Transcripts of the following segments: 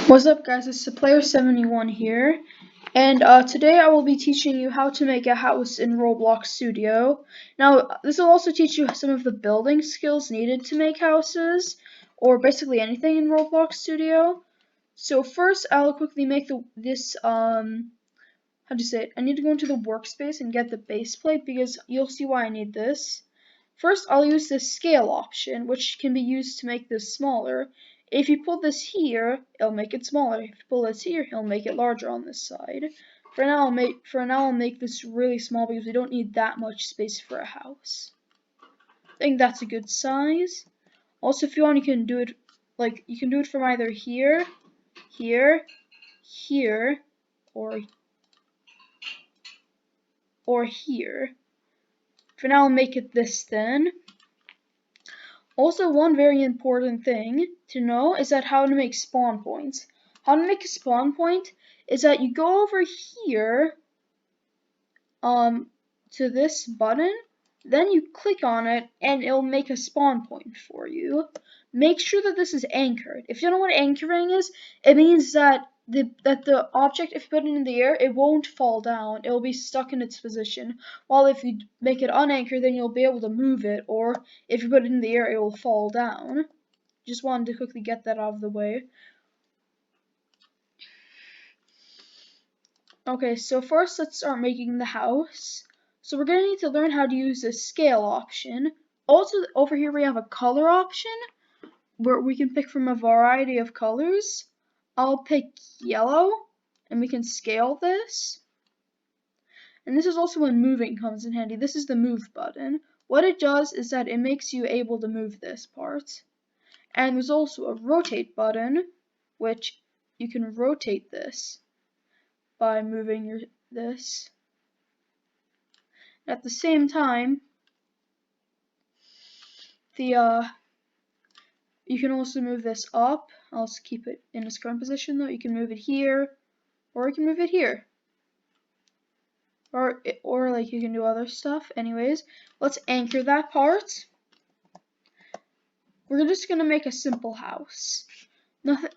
What's up, guys? It's the Player 71 here, and today I will be teaching you how to make a house in Roblox Studio. Now, this will also teach you some of the building skills needed to make houses, or basically anything in Roblox Studio. So first, I'll quickly make how do you say it? I need to go into the workspace and get the base plate because you'll see why I need this. First, I'll use the scale option, which can be used to make this smaller. If you pull this here, it'll make it smaller. If you pull this here, it'll make it larger on this side. For now, I'll make this really small because we don't need that much space for a house. I think that's a good size. Also, if you want, you can do it from either here, here, here, or here. For now, I'll make it this thin. Also, one very important thing to know is that how to make spawn points. How to make a spawn point is that you go over here to this button, then you click on it and it'll make a spawn point for you. Make sure that this is anchored. If you don't know what anchoring is, it means that the object, if you put it in the air, it won't fall down. It'll be stuck in its position. While if you make it unanchored, then you'll be able to move it, or if you put it in the air, it will fall down. Just wanted to quickly get that out of the way. Okay, so first let's start making the house. So we're going to need to learn how to use the scale option. Also, over here we have a color option where we can pick from a variety of colors. I'll pick yellow, and we can scale this. And this is also when moving comes in handy. This is the move button. What it does is that it makes you able to move this part. And there's also a rotate button, which you can rotate this by moving this. At the same time, you can also move this up. I'll just keep it in its current position though. You can move it here, or you can move it here. Or like you can do other stuff. Anyways, let's anchor that part. We're just gonna make a simple house. Nothing.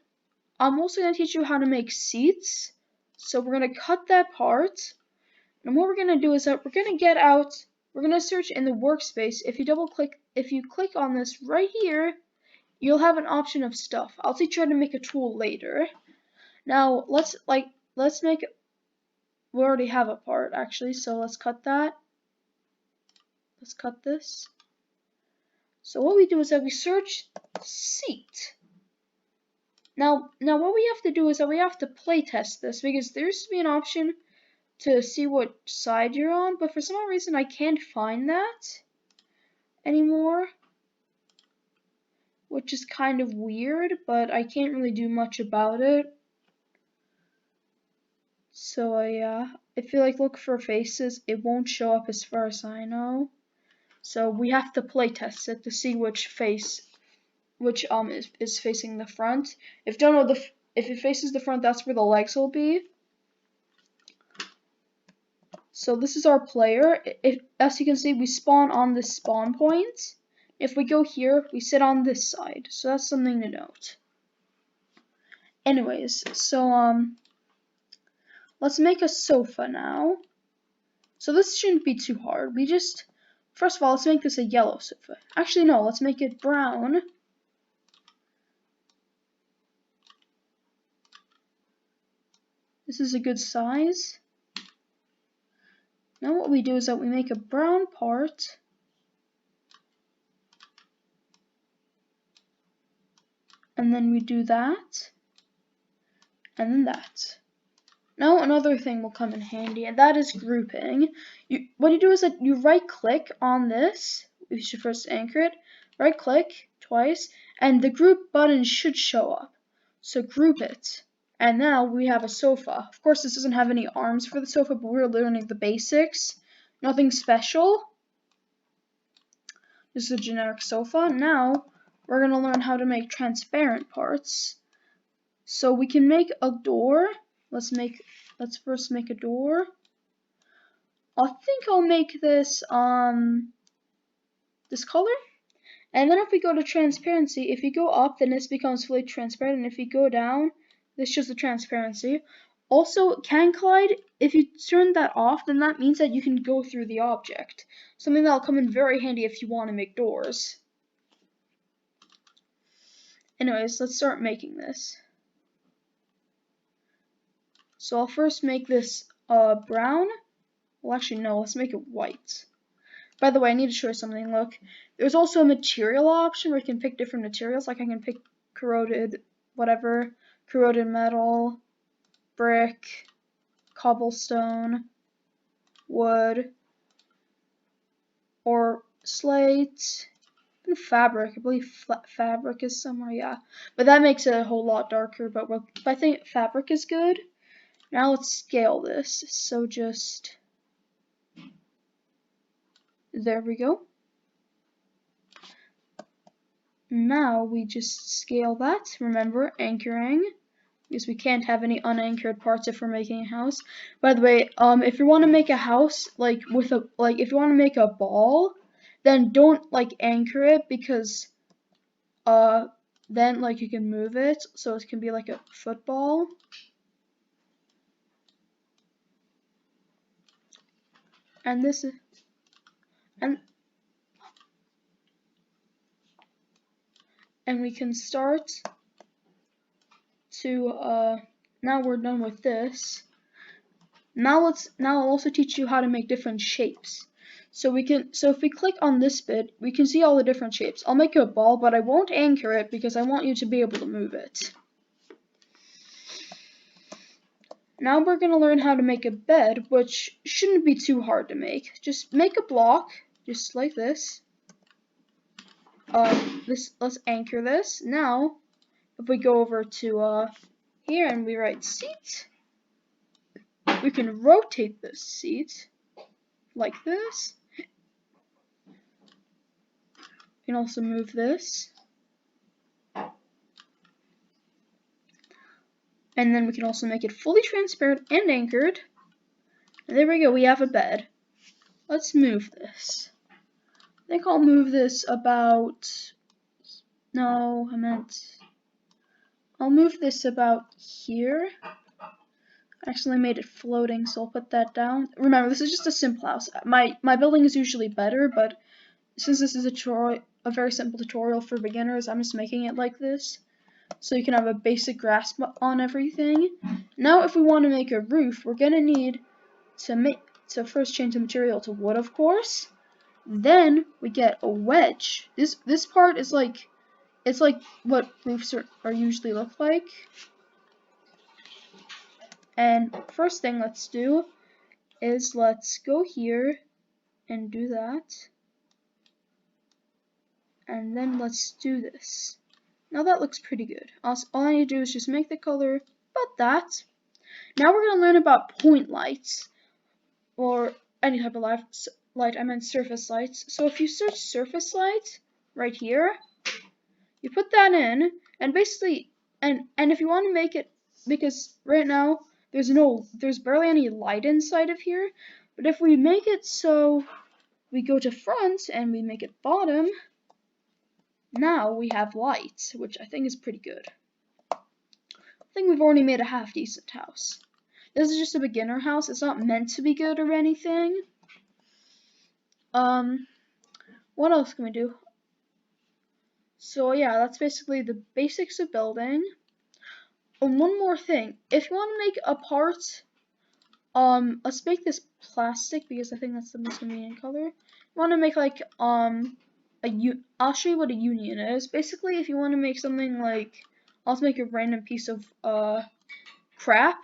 I'm also gonna teach you how to make seats. So we're gonna cut that part. And what we're gonna do is that we're gonna search in the workspace. If you click on this right here, you'll have an option of stuff. I'll teach you how to make a tool later. Now let's make it. We already have a part actually, so let's cut that. Let's cut this. So what we do is that we search seat. Now what we have to do is that we have to play test this because there used to be an option to see what side you're on, but for some reason I can't find that anymore, which is kind of weird, but I can't really do much about it. So if you look for faces, it won't show up as far as I know. So we have to play test it to see which face is facing the front. If you don't know if it faces the front, that's where the legs will be. So this is our player. As you can see, we spawn on this spawn point. If we go here, we sit on this side. So that's something to note. Anyways, so let's make a sofa now. So this shouldn't be too hard. First of all, let's make this a yellow sofa. Actually, no, let's make it brown. This is a good size. Now what we do is that we make a brown part. And then we do that. And then that. Now another thing will come in handy, and that is grouping. What you do is that you right click on this. We should first anchor it. Right click twice, and the group button should show up. So group it. And now we have a sofa. Of course, this doesn't have any arms for the sofa, but we're learning the basics. Nothing special. This is a generic sofa. Now we're going to learn how to make transparent parts. So we can make a door. Let's first make a door. I think I'll make this this color. And then if we go to transparency, if you go up, then this becomes fully transparent, and if you go down, This shows the transparency. Also, can collide, if you turn that off, then that means that you can go through the object. Something that'll come in very handy if you want to make doors. Anyways, let's start making this. So I'll first make this brown. Well, actually, no, let's make it white. By the way, I need to show you something. Look, there's also a material option where you can pick different materials. Like I can pick corroded, whatever, corroded metal, brick, cobblestone, wood, or slate, and fabric. I believe fabric is somewhere, yeah. But that makes it a whole lot darker, but I think fabric is good. Now let's scale this. So just, there we go. Now we just scale that. Remember, anchoring, because we can't have any unanchored parts if we're making a house. By the way, if you want to make a house if you want to make a ball, then don't anchor it, because then you can move it, so it can be like a football. And this is and we can start to now we're done with this. Now I'll also teach you how to make different shapes. So if we click on this bit, we can see all the different shapes. I'll make a ball, but I won't anchor it because I want you to be able to move it. Now we're going to learn how to make a bed, which shouldn't be too hard to make. Just make a block, just like this. Let's anchor this. Now, if we go over to here and we write seat, we can rotate this seat like this. We can also move this. And then we can also make it fully transparent and anchored. And there we go, we have a bed. Let's move this. I think I'll move this about, no, I'll move this about here. I actually made it floating, so I'll put that down. Remember, this is just a simple house. My building is usually better, but since this is a very simple tutorial for beginners, I'm just making it like this, so you can have a basic grasp on everything. Now, if we want to make a roof, we're gonna need to first change the material to wood, of course. Then we get a wedge. This part is it's like what roofs are usually look like. And first thing let's do is let's go here and do that. And then let's do this. Now that looks pretty good. All I need to do is just make the color about that. Now we're going to learn about point lights, or any type of light. I meant surface lights. So if you search surface light right here, you put that in, and basically, and if you want to make it, because right now there's barely any light inside of here, but if we make it so we go to front and we make it bottom, now we have light, which I think is pretty good. I think we've already made a half decent house. This is just a beginner house. It's not meant to be good or anything. What else can we do? So yeah, that's basically the basics of building. And one more thing, if you want to make a part, let's make this plastic because I think that's the most convenient color. You want to make I'll show you what a union is. Basically, if you want to make something like, I'll just make a random piece of crap.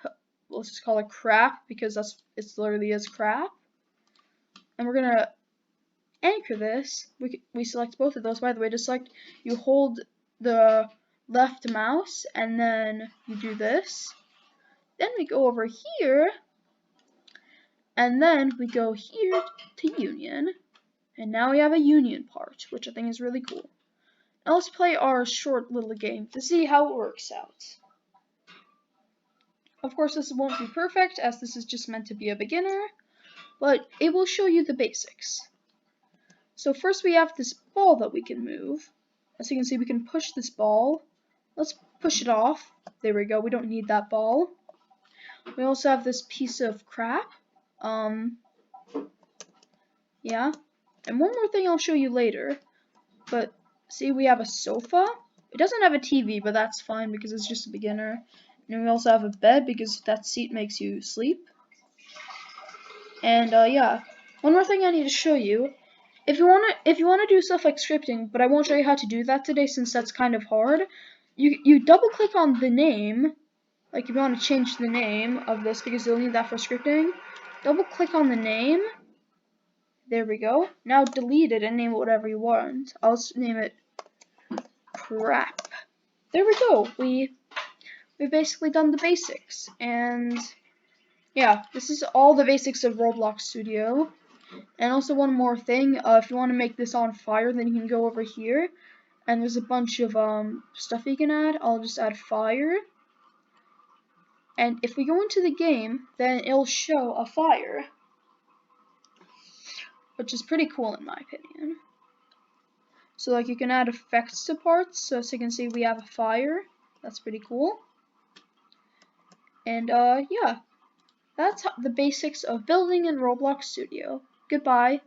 Let's just call it crap because it literally is crap. And we're gonna anchor this. We select both of those. By the way, you hold the left mouse and then you do this. Then we go over here and then we go here to union. And now we have a union part, which I think is really cool. Now let's play our short little game to see how it works out. Of course, this won't be perfect as this is just meant to be a beginner, but it will show you the basics. So first we have this ball that we can move. As you can see, we can push this ball. push it off. There we go. We don't need that ball. We also have this piece of crap. Yeah. And one more thing I'll show you later. But see, we have a sofa. It doesn't have a TV, but that's fine because it's just a beginner. And then we also have a bed because that seat makes you sleep. And yeah, one more thing I need to show you. If you wanna do stuff like scripting, but I won't show you how to do that today since that's kind of hard. You double click on the name, like if you want to change the name of this because you'll need that for scripting. Double click on the name. There we go. Now delete it and name it whatever you want. I'll name it crap. There we go. We've basically done the basics, and yeah, this is all the basics of Roblox Studio. And also one more thing, if you want to make this on fire, then you can go over here, and there's a bunch of stuff you can add. I'll just add fire, and if we go into the game, then it'll show a fire, which is pretty cool in my opinion. So like you can add effects to parts, so as you can see we have a fire. That's pretty cool. And yeah, that's the basics of building in Roblox Studio. Goodbye.